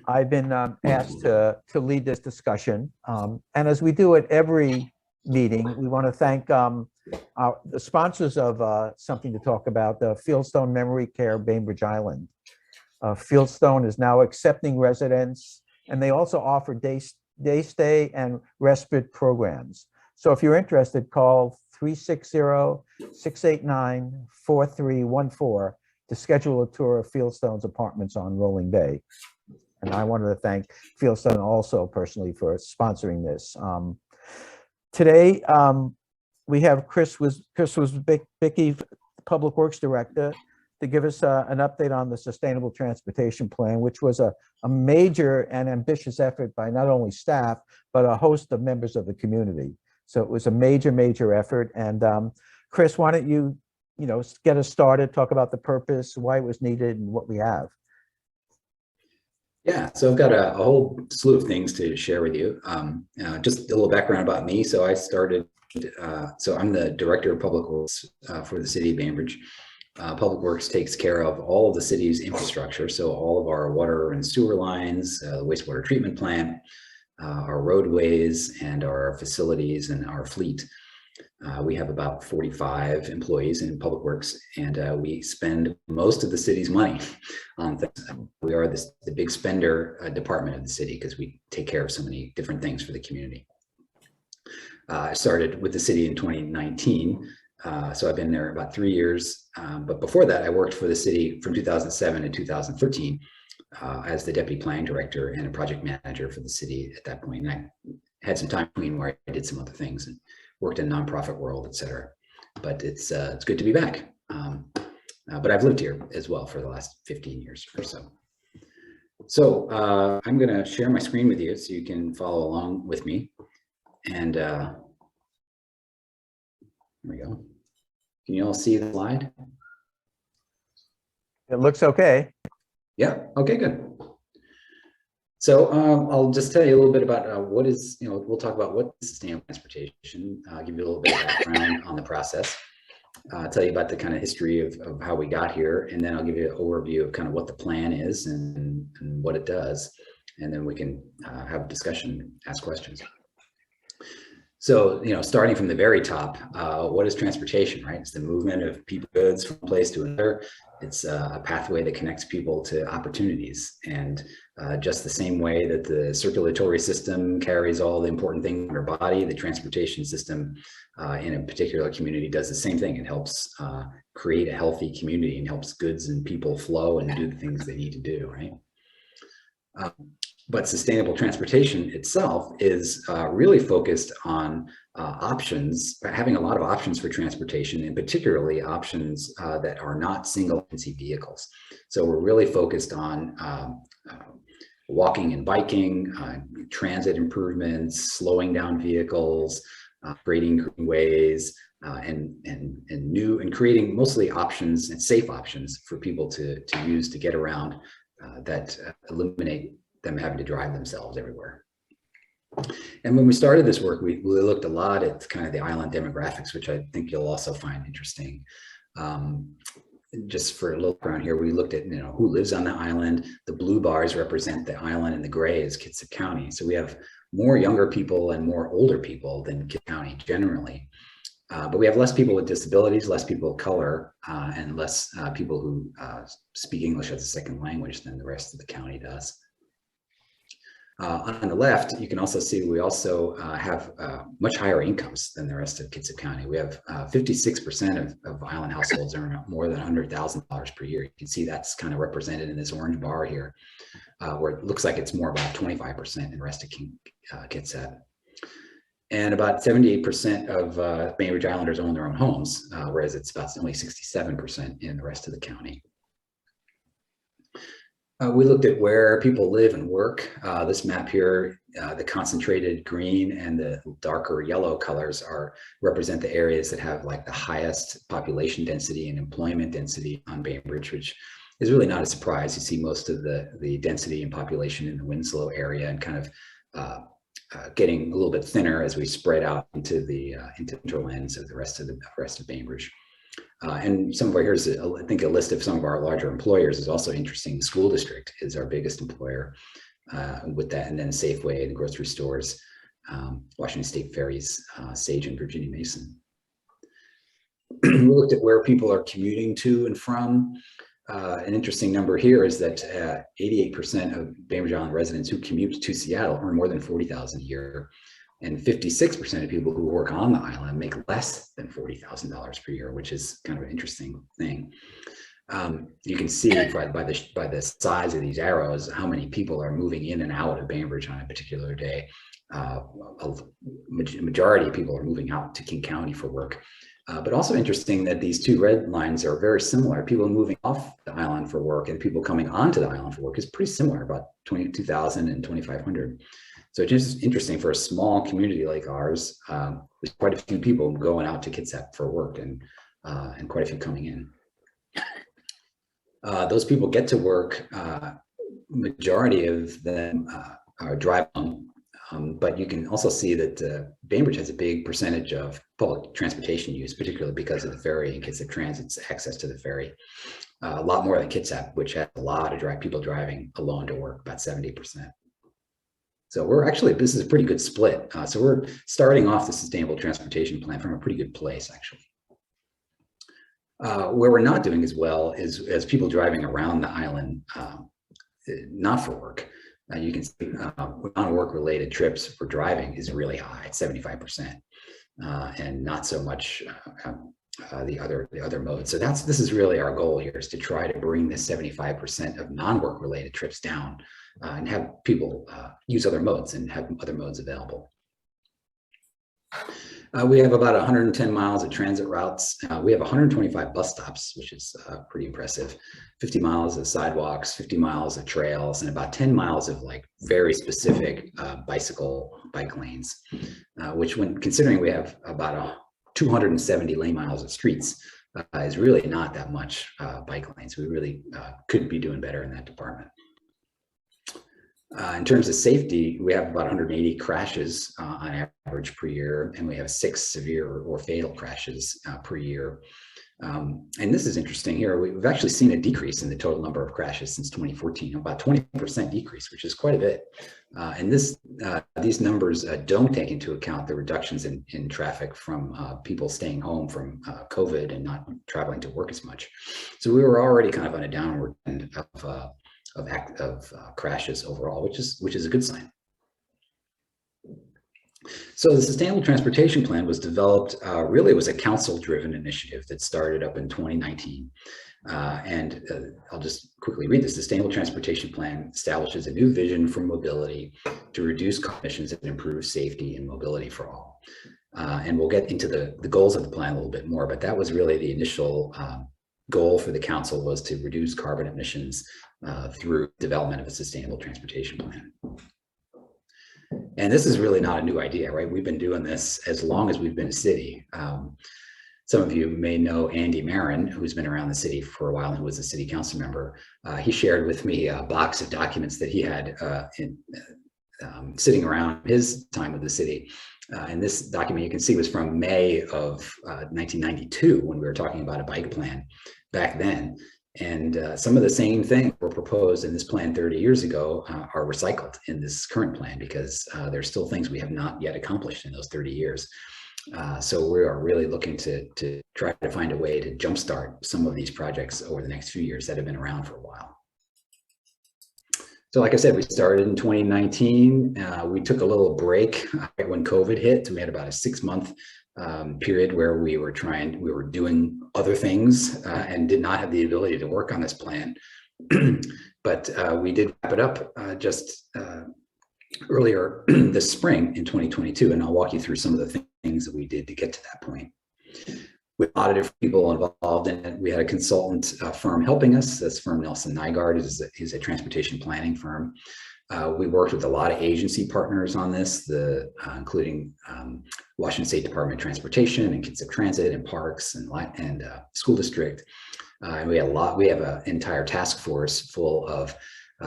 I've been asked to lead this discussion. And as we do at every meeting, we want to thank the sponsors of Something to Talk About, the Fieldstone Memory Care Bainbridge Island. Fieldstone is now accepting residents, and they also offer day stay and respite programs. So if you're interested, call 360-689-4314 to schedule a tour of Fieldstone's apartments on Rolling Bay. And I wanted to thank Fieldstone also personally for sponsoring this. Today, we have Chris Wierzbicki, Public Works Director, to give us an update on the Sustainable Transportation Plan, which was a major and ambitious effort by not only staff, but a host of members of the community. So it was a major effort. And Chris, why don't you get us started, talk about the purpose, why it was needed, and what we have. Yeah, so I've got a whole slew of things to share with you. Just a little background about me. So I started, so I'm the Director of Public Works for the City of Bainbridge. Public Works takes care of all of the city's infrastructure. So all of our water and sewer lines, the wastewater treatment plant, our roadways and our facilities and our fleet. We have about 45 employees in Public Works, and we spend most of the city's money on things. We are the big spender department of the city because we take care of so many different things for the community. I started with the city in 2019, so I've been there about 3 years. But before that, I worked for the city from 2007 to 2013 as the deputy planning director and a project manager for the city at that point. And I had some time between where I did some other things and worked in nonprofit world, et cetera. But it's good to be back. But I've lived here as well for the last 15 years or so. So I'm gonna share my screen with you so you can follow along with me. And here we go. Can you all see the slide? It looks okay. Yeah, okay, good. So I'll just tell you a little bit about what is, we'll talk about what is sustainable transportation, give you a little bit of background on the process, tell you about the kind of history of how we got here, and then I'll give you an overview of kind of what the plan is and what it does, and then we can have a discussion, ask questions. So, starting from the very top, what is transportation, right? It's the movement of people, goods from one place to another. It's a pathway that connects people to opportunities. And just the same way that the circulatory system carries all the important things in our body, the transportation system in a particular community does the same thing. It helps create a healthy community and helps goods and people flow and do the things they need to do, right? But sustainable transportation itself is really focused on options, having a lot of options for transportation, and particularly options that are not single agency vehicles. So we're really focused on walking and biking, transit improvements, slowing down vehicles, creating green ways, and creating mostly options and safe options for people to use to get around that eliminate them having to drive themselves everywhere. And when we started this work, we looked a lot at kind of the island demographics, which I think you'll also find interesting. Just for a little background here, we looked at who lives on the island. The blue bars represent the island and the gray is Kitsap County. So we have more younger people and more older people than Kitsap County generally. But we have less people with disabilities, less people of color, and less people who speak English as a second language than the rest of the county does. On the left, you can also see we also have much higher incomes than the rest of Kitsap County. We have 56% of island households earn more than $100,000 per year. You can see that's kind of represented in this orange bar here, where it looks like it's more about 25% in the rest of Kitsap. And about 78% of Bainbridge Islanders own their own homes, whereas it's about only 67% in the rest of the county. We looked at where people live and work. This map here, the concentrated green and the darker yellow colors represent the areas that have like the highest population density and employment density on Bainbridge, which is really not a surprise. You see most of the density and population in the Winslow area and kind of getting a little bit thinner as we spread out into the hinterlands of the rest of Bainbridge. And some of our, here's I think a list of some of our larger employers is also interesting. The school district is our biggest employer. with that, and then Safeway, the grocery stores, Washington State Ferries, Sage, and Virginia Mason. We looked at where people are commuting to and from. An interesting number here is that 88% of Bainbridge Island residents who commute to Seattle earn more than $40,000 a year, and 56% of people who work on the island make less than $40,000 per year, which is kind of an interesting thing. You can see by the size of these arrows how many people are moving in and out of Bainbridge on a particular day. A majority of people are moving out to King County for work. But also interesting that these two red lines are very similar. People moving off the island for work and people coming onto the island for work is pretty similar, about 22,000 and 2,500. So it's just interesting for a small community like ours. There's quite a few people going out to Kitsap for work and quite a few coming in. Those people get to work. Majority of them are drive home. But you can also see that Bainbridge has a big percentage of public transportation use, particularly because of the ferry and Kitsap Transit's access to the ferry. A lot more than Kitsap, which has a lot of people driving alone to work, about 70%. So we're actually, this is a pretty good split. So we're starting off the sustainable transportation plan from a pretty good place, actually. Where we're not doing as well is as people driving around the island, not for work. You can see non-work related trips for driving is really high at 75%, and not so much the other modes. So this is really our goal here, is to try to bring this 75% of non-work related trips down and have people use other modes and have other modes available. We have about 110 miles of transit routes. We have 125 bus stops, which is pretty impressive. 50 miles of sidewalks, 50 miles of trails, and about 10 miles of like very specific bike lanes, which, when considering we have about 270 lane miles of streets, is really not that much bike lanes. We really could be doing better in that department. In terms of safety, we have about 180 crashes on average per year, and we have 6 severe or fatal crashes per year. And this is interesting here. We've actually seen a decrease in the total number of crashes since 2014, about 20% decrease, which is quite a bit. And these numbers don't take into account the reductions in traffic from people staying home from COVID and not traveling to work as much. So we were already kind of on a downward end of crashes overall, which is a good sign. So the Sustainable Transportation Plan was developed, really it was a council-driven initiative that started up in 2019. I'll just quickly read this. The Sustainable Transportation Plan establishes a new vision for mobility to reduce carbon emissions and improve safety and mobility for all. And we'll get into the goals of the plan a little bit more, but that was really the initial goal for the council, was to reduce carbon emissions through development of a sustainable transportation plan. And this is really not a new idea, right? We've been doing this as long as we've been a city. Some of you may know Andy Marin, who's been around the city for a while and who was a city council member. He shared with me a box of documents that he had sitting around his time with the city. And this document, you can see, was from May of 1992, when we were talking about a bike plan back then. And some of the same things were proposed in this plan 30 years ago are recycled in this current plan, because there's still things we have not yet accomplished in those 30 years. So we are really looking to try to find a way to jumpstart some of these projects over the next few years that have been around for a while. So like I said, we started in 2019. We took a little break right when COVID hit. So we had about a 6-month period where we were doing other things and did not have the ability to work on this plan. But we did wrap it up just earlier this spring in 2022. And I'll walk you through some of the things that we did to get to that point. With a lot of different people involved in it. We had a consultant firm helping us. This firm, Nelson Nygaard, is a transportation planning firm. We worked with a lot of agency partners on this, including Washington State Department of Transportation and Kitsap Transit and Parks and School District. And we have an entire task force full of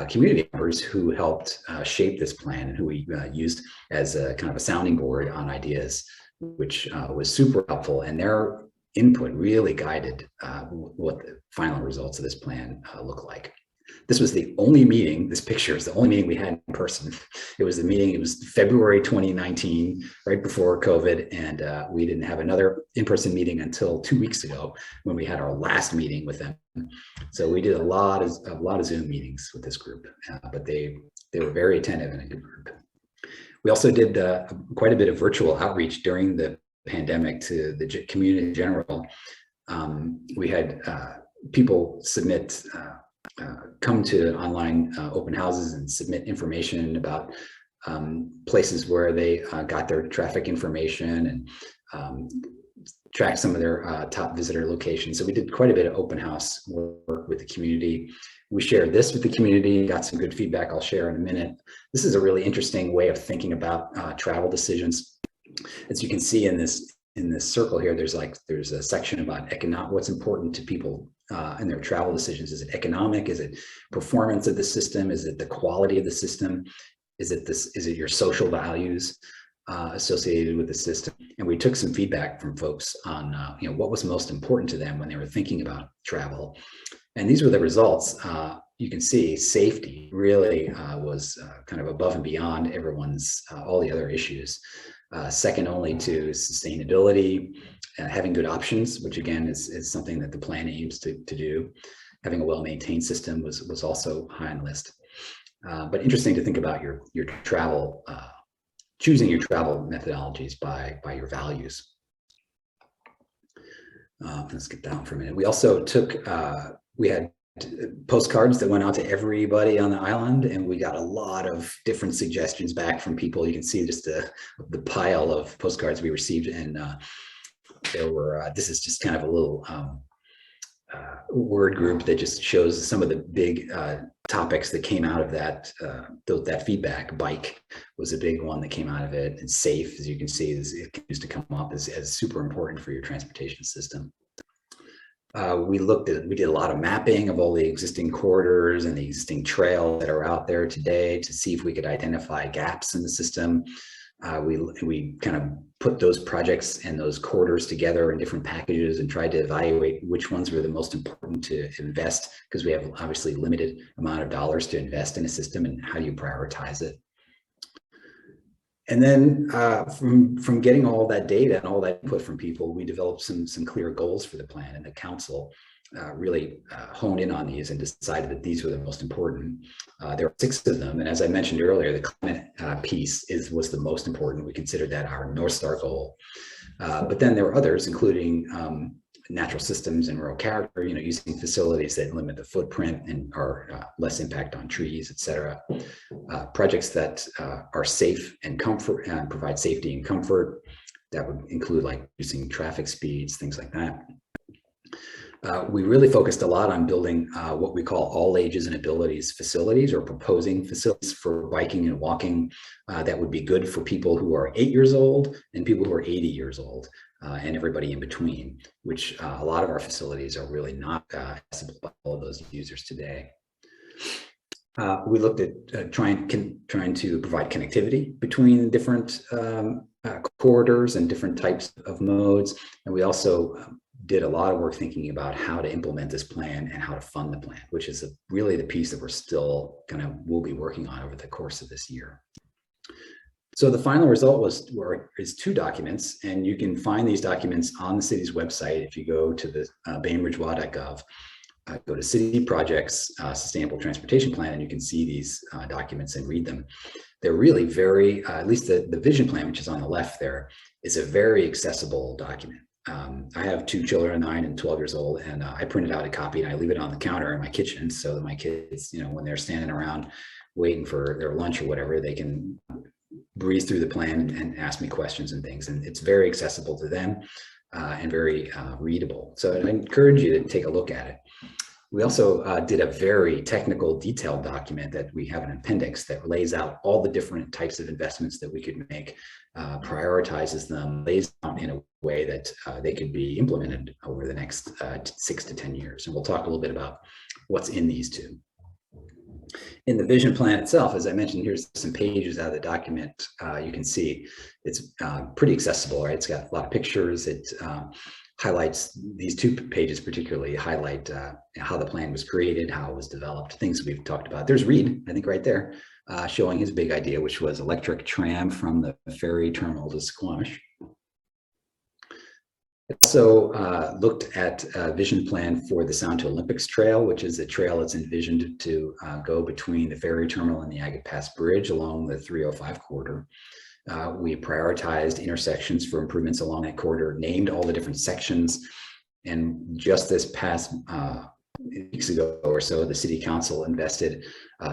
community members who helped shape this plan, and who we used as a kind of a sounding board on ideas, which was super helpful. And their input really guided what the final results of this plan look like. This was the only meeting, this picture is the only meeting we had in person. It was the meeting, it was February 2019, right before COVID, and we didn't have another in-person meeting until 2 weeks ago when we had our last meeting with them. So we did a lot of Zoom meetings with this group, but they were very attentive and a good group. We also did quite a bit of virtual outreach during the pandemic to the community in general. We had people submit, come to online open houses and submit information about places where they got their traffic information and track some of their top visitor locations. So we did quite a bit of open house work with the community. We shared this with the community, got some good feedback I'll share in a minute. This is a really interesting way of thinking about travel decisions. As you can see in this circle here, there's a section about what's important to people in their travel decisions. Is it economic? Is it performance of the system? Is it the quality of the system? Is it your social values associated with the system? And we took some feedback from folks on what was most important to them when they were thinking about travel. And these were the results. You can see safety really was kind of above and beyond everyone's all the other issues. Second only to sustainability, having good options, which again is something that the plan aims to do. Having a well-maintained system was also high on the list. But interesting to think about your travel, choosing your travel methodologies by your values. Let's get down for a minute. We also took, we had postcards that went out to everybody on the island, and we got a lot of different suggestions back from people. You can see just the pile of postcards we received, and there were, this is just kind of a little word group that just shows some of the big topics that came out of that feedback. Bike was a big one that came out of it, and safe, as you can see, it continues to come up as super important for your transportation system. We did a lot of mapping of all the existing corridors and the existing trails that are out there today to see if we could identify gaps in the system. We kind of put those projects and those corridors together in different packages and tried to evaluate which ones were the most important to invest, because we have obviously limited amount of dollars to invest in a system, and how do you prioritize it? And then from getting all that data and all that input from people, we developed some clear goals for the plan, and the council really honed in on these and decided that these were the most important. There are 6 of them, and as I mentioned earlier, the climate piece was the most important. We considered that our North Star goal. But then there were others, including natural systems and rural character, using facilities that limit the footprint and are less impact on trees, et cetera. Projects that are safe and comfort and provide safety and comfort. That would include like reducing traffic speeds, things like that. We really focused a lot on building what we call all ages and abilities facilities, or proposing facilities for biking and walking that would be good for people who are 8 years old and people who are 80 years old. And everybody in between, which a lot of our facilities are really not accessible by all of those users today. We looked at trying to provide connectivity between different corridors and different types of modes. And we also did a lot of work thinking about how to implement this plan and how to fund the plan, which is really the piece that we'll be working on over the course of this year. So the final result is 2 documents, and you can find these documents on the city's website. If you go to the bainbridgewa.gov, go to City Projects Sustainable Transportation Plan, and you can see these documents and read them. They're really very, at least the vision plan, which is on the left there, is a very accessible document. I have 2 children, 9 and 12 years old, and I printed out a copy and I leave it on the counter in my kitchen so that my kids, when they're standing around waiting for their lunch or whatever, they can breeze through the plan and ask me questions and things. And it's very accessible to them and very readable. So I encourage you to take a look at it. We also did a very technical, detailed document that we have an appendix that lays out all the different types of investments that we could make, prioritizes them, lays out in a way that they could be implemented over the next 6 to 10 years. And we'll talk a little bit about what's in these 2. In the vision plan itself, as I mentioned, here's some pages out of the document. You can see it's pretty accessible, right? It's got a lot of pictures. It highlights, these 2 pages particularly highlight how the plan was created, how it was developed, things we've talked about. There's Reed, I think right there, showing his big idea, which was electric tram from the ferry terminal to Squamish. It also looked at a vision plan for the Sound to Olympics Trail, which is a trail that's envisioned to go between the ferry terminal and the Agate Pass Bridge along the 305 corridor. We prioritized intersections for improvements along that corridor, named all the different sections, and just this past weeks ago or so, the City Council invested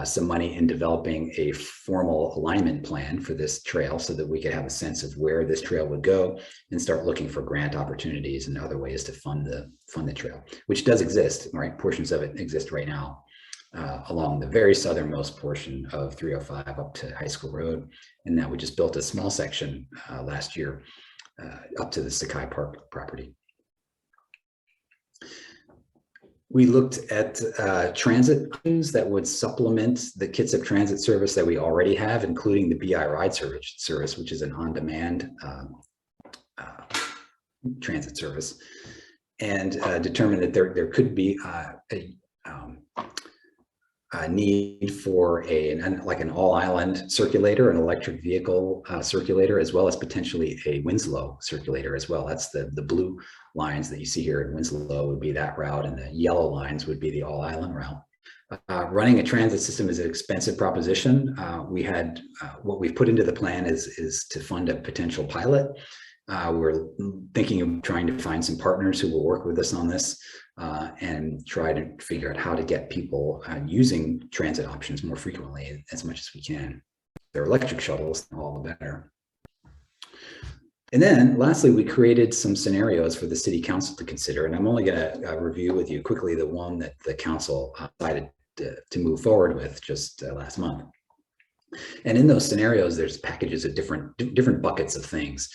some money in developing a formal alignment plan for this trail so that we could have a sense of where this trail would go and start looking for grant opportunities and other ways to fund the trail, which does exist, right? Portions of it exist right now along the very southernmost portion of 305 up to High School Road. And now we just built a small section last year up to the Sakai Park property. We looked at transit options that would supplement the Kitsap transit service that we already have, including the BI Ride service, which is an on-demand transit service, and determined that there could be a need for like an all-island circulator, an electric vehicle circulator, as well as potentially a Winslow circulator as well. That's the blue lines that you see here in Winslow would be that route, and the yellow lines would be the all-island route. Running a transit system is an expensive proposition. What we've put into the plan is to fund a potential pilot. We're thinking of trying to find some partners who will work with us on this and try to figure out how to get people using transit options more frequently as much as we can. They're electric shuttles, all the better. And then lastly, we created some scenarios for the City Council to consider. And I'm only going to review with you quickly the one that the Council decided to move forward with just last month. And in those scenarios, there's packages of different buckets of things.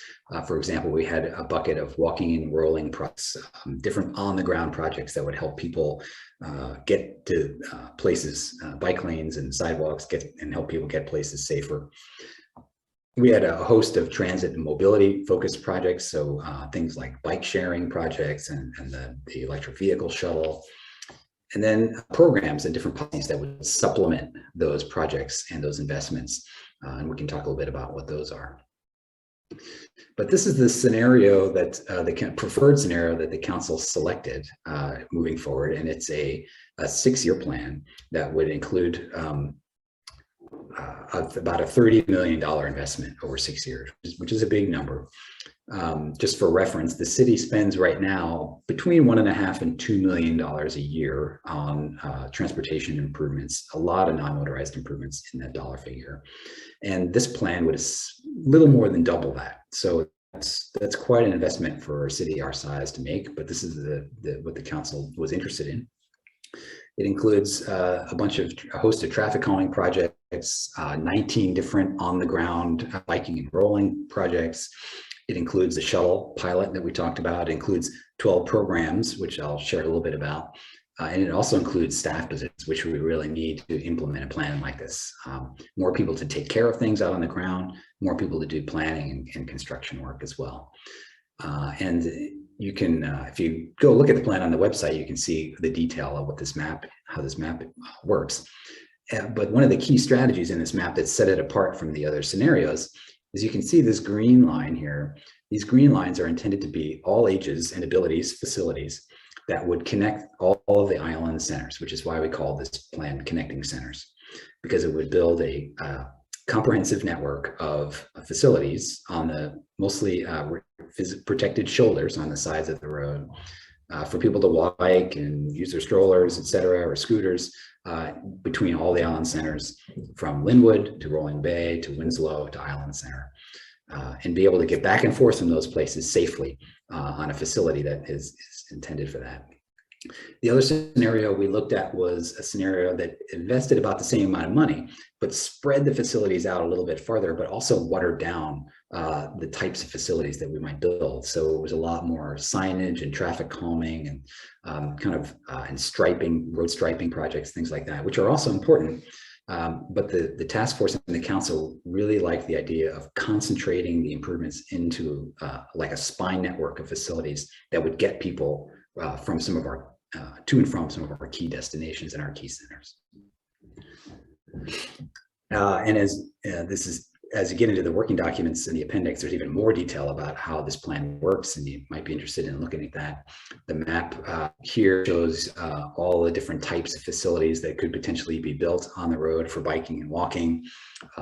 For example, we had a bucket of walking and rolling projects, different on-the-ground projects that would help people get to places, bike lanes and sidewalks, and help people get places safer. We had a host of transit and mobility focused projects, so things like bike sharing projects and the electric vehicle shuttle. And then programs and different policies that would supplement those projects and those investments. And we can talk a little bit about what those are. But this is the scenario that the preferred scenario that the council selected moving forward. And it's a 6-year plan that would include about a $30 million investment over 6 years, which is a big number. Just for reference, the city spends right now between $1.5 and $2 million a year on transportation improvements, a lot of non-motorized improvements in that dollar figure. And this plan would a little more than double that. So that's quite an investment for a city our size to make, but this is what the council was interested in. It includes a host of traffic calming projects, 19 different on-the-ground biking and rolling projects. It includes the shuttle pilot that we talked about. It includes 12 programs, which I'll share a little bit about. And it also includes staff positions, which we really need to implement a plan like this. More people to take care of things out on the ground, more people to do planning and construction work as well. And you can, if you go look at the plan on the website, you can see the detail of how this map works. But one of the key strategies in this map that set it apart from the other scenarios is you can see this green line here. These green lines are intended to be all ages and abilities facilities that would connect all of the island centers, which is why we call this plan Connecting Centers, because it would build a comprehensive network of facilities on the mostly protected shoulders on the sides of the road for people to walk, bike, and use their strollers, etc., or scooters between all the island centers, from Linwood to Rolling Bay to Winslow to Island Center, and be able to get back and forth from those places safely on a facility that is intended for that. The other scenario we looked at was a scenario that invested about the same amount of money, but spread the facilities out a little bit farther, but also watered down the types of facilities that we might build. So it was a lot more signage and traffic calming and and striping, road striping projects, things like that, which are also important. But the task force and the council really liked the idea of concentrating the improvements into like a spine network of facilities that would get people from some of our to and from some of our key destinations and our key centers. And as you get into the working documents in the appendix, there's even more detail about how this plan works, and you might be interested in looking at that. The map here shows all the different types of facilities that could potentially be built on the road for biking and walking.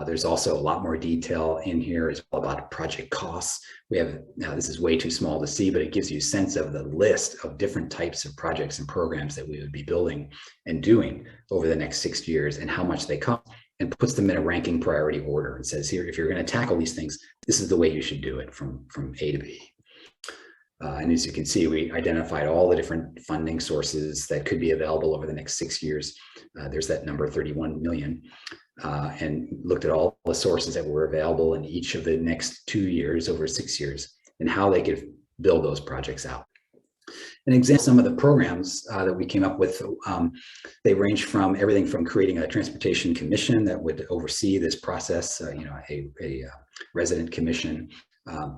There's also a lot more detail in here as well about project costs. We have, now this is way too small to see, but it gives you a sense of the list of different types of projects and programs that we would be building and doing over the next 6 years and how much they cost, and puts them in a ranking priority order and says, here, if you're going to tackle these things, this is the way you should do it from A to B. And as you can see, we identified all the different funding sources that could be available over the next 6 years. There's that number 31 million, and looked at all the sources that were available in each of the next 2 years over 6 years and how they could build those projects out. And example some of the programs that we came up with, they range from everything from creating a transportation commission that would oversee this process, a resident commission,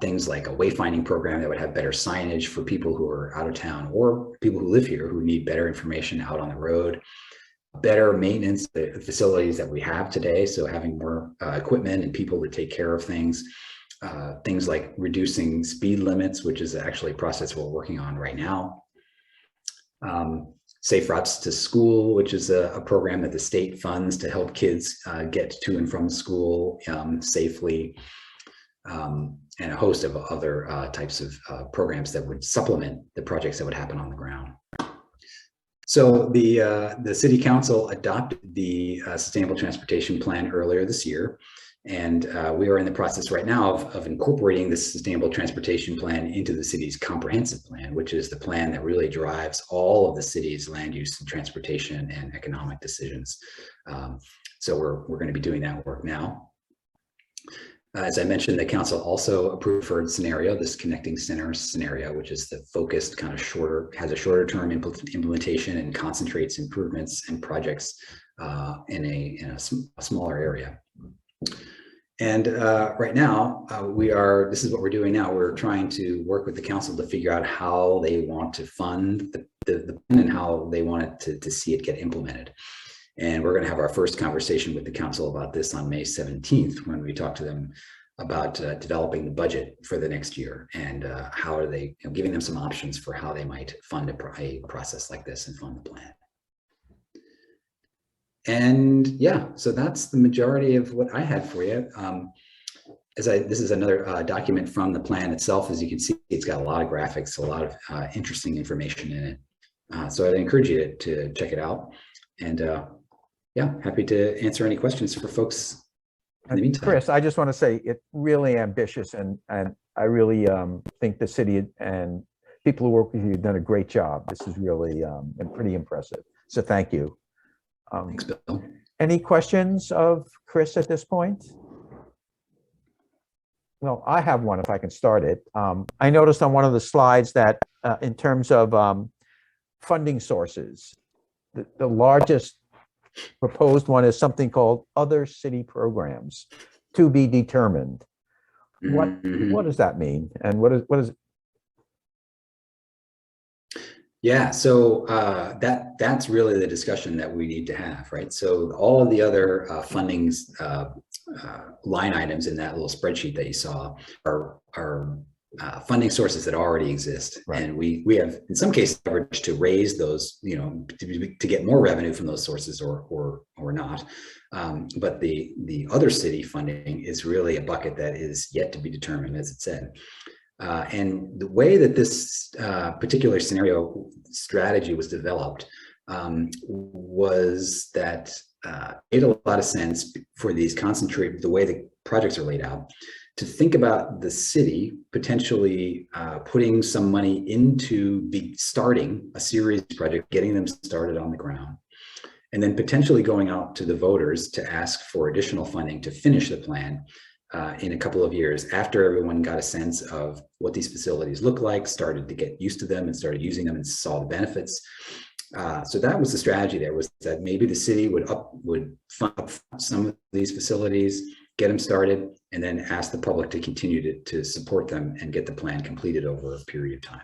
things like a wayfinding program that would have better signage for people who are out of town or people who live here who need better information out on the road, better maintenance of the facilities that we have today, so having more equipment and people to take care of things. Things like reducing speed limits, which is actually a process we're working on right now. Safe routes to school, which is a program that the state funds to help kids get to and from school safely, and a host of other types of programs that would supplement the projects that would happen on the ground. So the City Council adopted the Sustainable Transportation Plan earlier this year. And we are in the process right now of incorporating this Sustainable Transportation Plan into the city's comprehensive plan, which is the plan that really drives all of the city's land use and transportation and economic decisions. So we're going to be doing that work now. As I mentioned, the council also approved for a scenario, this connecting centers scenario, which is the focused kind of shorter, has a shorter term implementation and concentrates improvements and projects in a smaller area. And right now, this is what we're doing now. We're trying to work with the council to figure out how they want to fund the plan and how they want it to see it get implemented. And we're going to have our first conversation with the council about this on May 17th, when we talk to them about developing the budget for the next year and how are they, giving them some options for how they might fund a process like this and fund the plan. And yeah, so that's the majority of what I had for you. This is another document from the plan itself. As you can see, it's got a lot of graphics, a lot of interesting information in it. So I'd encourage you to check it out. And yeah, happy to answer any questions for folks in the meantime. Chris, I just want to say it's really ambitious, and I really think the city and people who work with you have done a great job. This is really pretty impressive. So thank you. Thanks, Bill. Any questions of Chris at this point? Well, I have one if I can start it. I noticed on one of the slides that in terms of funding sources, the largest proposed one is something called other city programs to be determined. What does that mean? And what is it? Yeah, so that's really the discussion that we need to have, right? So all of the other fundings line items in that little spreadsheet that you saw are funding sources that already exist, right. And we have in some cases leverage to raise those, to get more revenue from those sources or not. But the other city funding is really a bucket that is yet to be determined, as it said. And the way that this particular scenario strategy was developed was that it made a lot of sense for these the way the projects are laid out, to think about the city potentially putting some money into starting a series project, getting them started on the ground, and then potentially going out to the voters to ask for additional funding to finish the plan in a couple of years after everyone got a sense of what these facilities look like, started to get used to them and started using them and saw the benefits. So that was the strategy there, was that maybe the city would fund up some of these facilities, get them started, and then ask the public to continue to support them and get the plan completed over a period of time.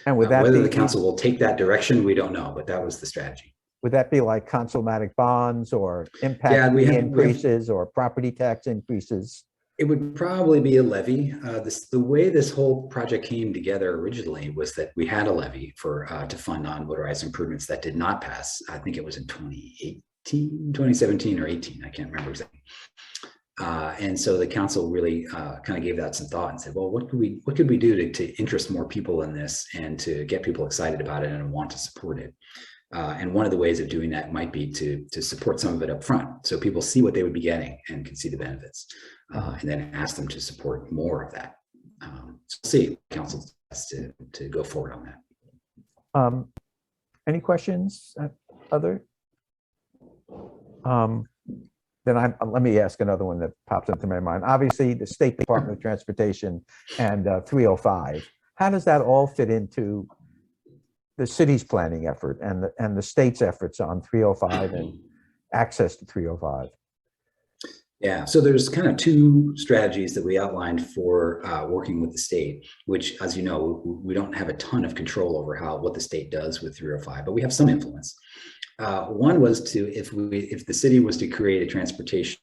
And would that whether be, the council will take that direction, we don't know, but that was the strategy. would that be like consulmatic bonds or impact Yeah, we have- increases or property tax increases? It would probably be a levy. The way this whole project came together originally was that we had a levy for to fund non-motorized improvements that did not pass. I think it was in 2017 or 18. I can't remember exactly. And so the council really kind of gave that some thought and said, well, what could we do to interest more people in this and to get people excited about it and want to support it? And one of the ways of doing that might be to support some of it up front, so people see what they would be getting and can see the benefits, and then ask them to support more of that. So see, council has to go forward on that. Any questions? Other? Then let me ask another one that pops into my mind. Obviously, the State Department of Transportation and 305. How does that all fit into the city's planning effort and the state's efforts on 305 and access to 305? Yeah, so there's kind of two strategies that we outlined for working with the state, which, as you know, we don't have a ton of control over what the state does with 305, but we have some influence. One was if the city was to create a transportation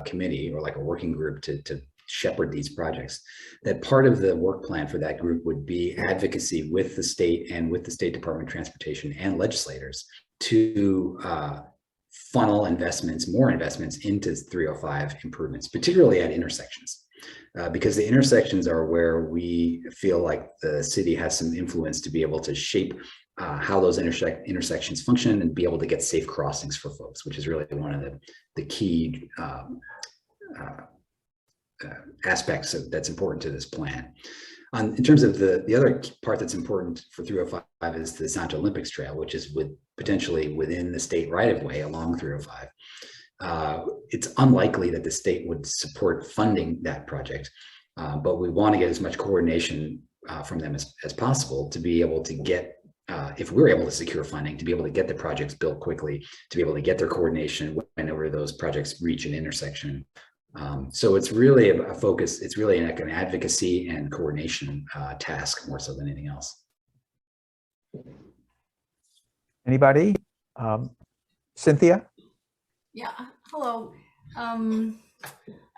committee or like a working group to shepherd these projects, that part of the work plan for that group would be advocacy with the state and with the State Department of Transportation and legislators to funnel more investments into 305 improvements, particularly at intersections, because the intersections are where we feel like the city has some influence to be able to shape how those intersections function and be able to get safe crossings for folks, which is really one of the key aspects that's important to this plan. In terms of the other part that's important for 305 is the Santo Olympics Trail, which is potentially within the state right-of-way along 305. It's unlikely that the state would support funding that project, but we want to get as much coordination from them as possible to be able to get, if we're able to secure funding, to be able to get the projects built quickly, to be able to get their coordination whenever those projects reach an intersection. So it's really a focus. It's really like an advocacy and coordination task more so than anything else. Anybody? Cynthia? Yeah, hello. I'm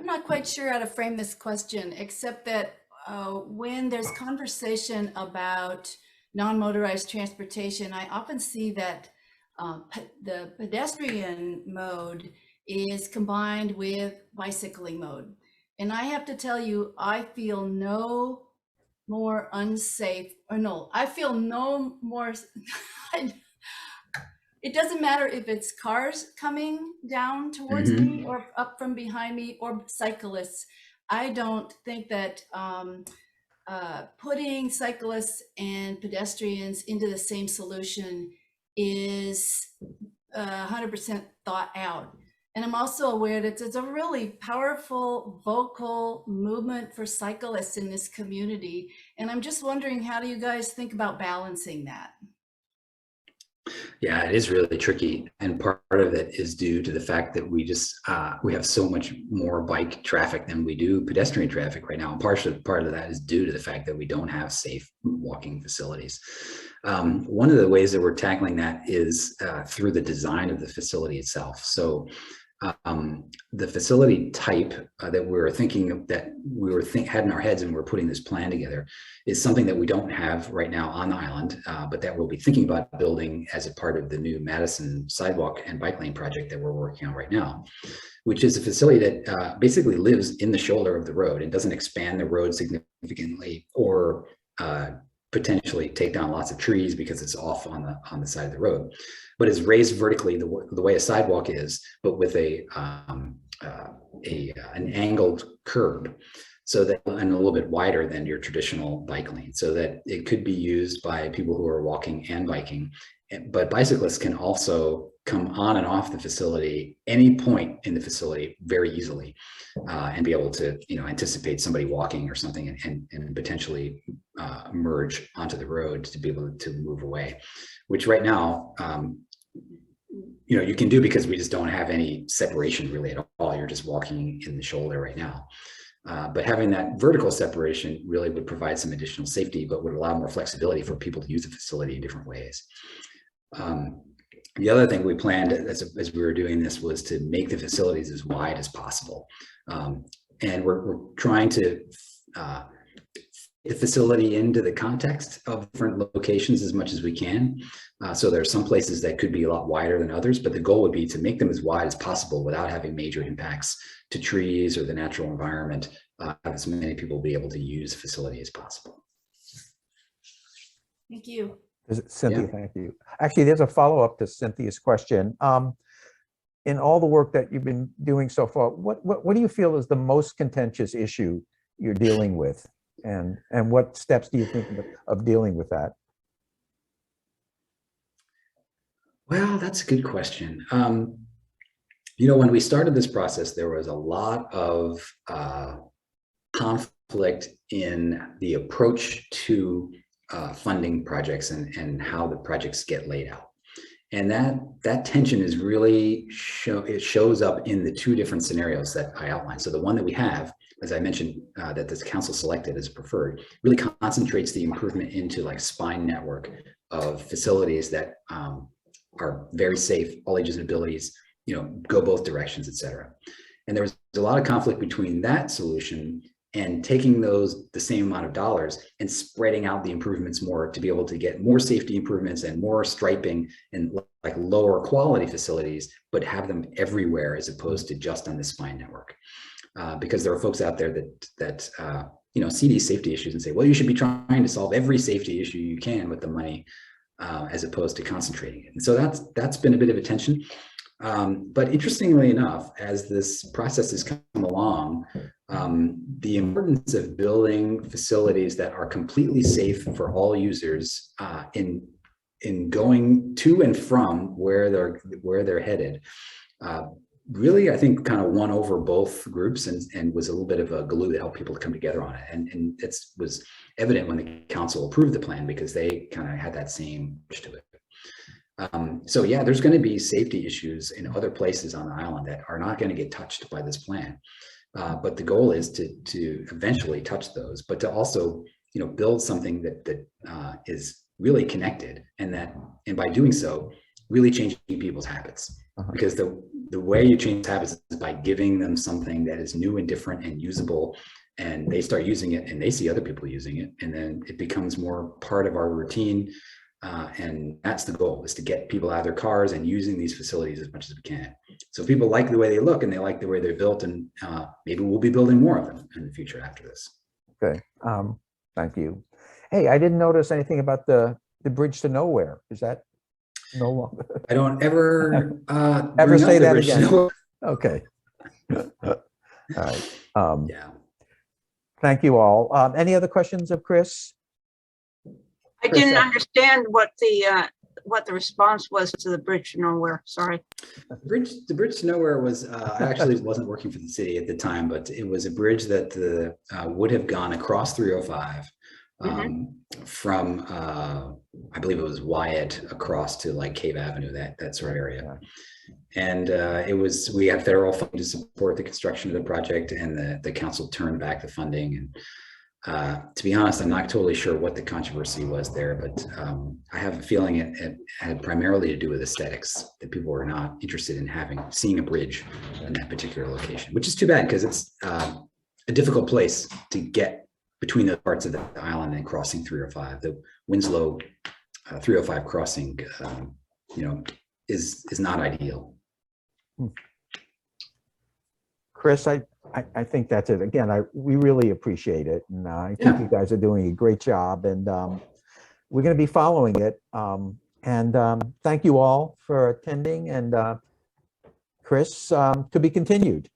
not quite sure how to frame this question, except that when there's conversation about non-motorized transportation, I often see that the pedestrian mode is combined with bicycling mode. And I have to tell you, I feel no more unsafe, or no, I feel no more, it doesn't matter if it's cars coming down towards me or up from behind me or cyclists. I don't think that putting cyclists and pedestrians into the same solution is 100% thought out. And I'm also aware that it's a really powerful vocal movement for cyclists in this community. And I'm just wondering, how do you guys think about balancing that? Yeah, it is really tricky. And part of it is due to the fact that we have so much more bike traffic than we do pedestrian traffic right now. And part of that is due to the fact that we don't have safe walking facilities. One of the ways that we're tackling that is through the design of the facility itself. So the facility type that we're thinking of, that had in our heads and we're putting this plan together, is something that we don't have right now on the island, but that we'll be thinking about building as a part of the new Madison sidewalk and bike lane project that we're working on right now, which is a facility that basically lives in the shoulder of the road and doesn't expand the road significantly or potentially take down lots of trees because it's off on the side of the road, but is raised vertically the way a sidewalk is, but with an angled curb, so that, and a little bit wider than your traditional bike lane, so that it could be used by people who are walking and biking. But bicyclists can also come on and off the facility, any point in the facility very easily, and be able to, anticipate somebody walking or something and potentially merge onto the road to be able to move away, which right now, you can do because we just don't have any separation really at all. You're just walking in the shoulder right now. But having that vertical separation really would provide some additional safety, but would allow more flexibility for people to use the facility in different ways. The other thing we planned as we were doing this was to make the facilities as wide as possible. And we're trying to fit the facility into the context of different locations as much as we can. So there are some places that could be a lot wider than others, but the goal would be to make them as wide as possible without having major impacts to trees or the natural environment, have as many people be able to use the facility as possible. Thank you. Cynthia, Yeah. thank you. Actually, there's a follow-up to Cynthia's question. In all the work that you've been doing so far, what do you feel is the most contentious issue you're dealing with? And what steps do you think of dealing with that? Well, that's a good question. When we started this process, there was a lot of conflict in the approach to funding projects and how the projects get laid out. And that tension is really it shows up in the two different scenarios that I outlined. So the one that we have, as I mentioned, that this council selected as preferred, really concentrates the improvement into like spine network of facilities that are very safe, all ages and abilities, go both directions, et cetera. And there was a lot of conflict between that solution and taking the same amount of dollars and spreading out the improvements more to be able to get more safety improvements and more striping and like lower quality facilities, but have them everywhere as opposed to just on the spine network. Because there are folks out there that see these safety issues and say, well, you should be trying to solve every safety issue you can with the money, as opposed to concentrating it. And so that's been a bit of a tension. But interestingly enough, as this process has come along, the importance of building facilities that are completely safe for all users in going to and from where they're headed, really, I think, kind of won over both groups and was a little bit of a glue that helped people to come together on it. And it was evident when the council approved the plan because they kind of had that same push to it. So yeah, there's going to be safety issues in other places on the island that are not going to get touched by this plan. But the goal is to eventually touch those, but to also, build something that is really connected and by doing so, really changing people's habits. Because the way you change habits is by giving them something that is new and different and usable, and they start using it and they see other people using it, and then it becomes more part of our routine. And that's the goal, is to get people out of their cars and using these facilities as much as we can. So if people like the way they look and they like the way they're built, and maybe we'll be building more of them in the future after this. Okay, thank you. Hey, I didn't notice anything about the bridge to nowhere. Is that no longer? I don't ever Ever say that again. Okay. All right. Yeah. Thank you all. Any other questions of Chris? I didn't understand what the response was to the bridge to nowhere. Sorry. The bridge to nowhere was, I actually wasn't working for the city at the time, but it was a bridge that would have gone across 305 from, I believe it was Wyatt across to like Cave Avenue, that sort of area. Yeah. And we had federal funding to support the construction of the project, and the council turned back the funding. And to be honest, I'm not totally sure what the controversy was there, but I have a feeling it had primarily to do with aesthetics, that people were not interested in seeing a bridge in that particular location, which is too bad because it's a difficult place to get between the parts of the island and crossing 305. The Winslow 305 crossing, is not ideal. Chris, I think that's it. Again, we really appreciate it. And I think you guys are doing a great job, and we're going to be following it. And thank you all for attending, and Chris, to be continued.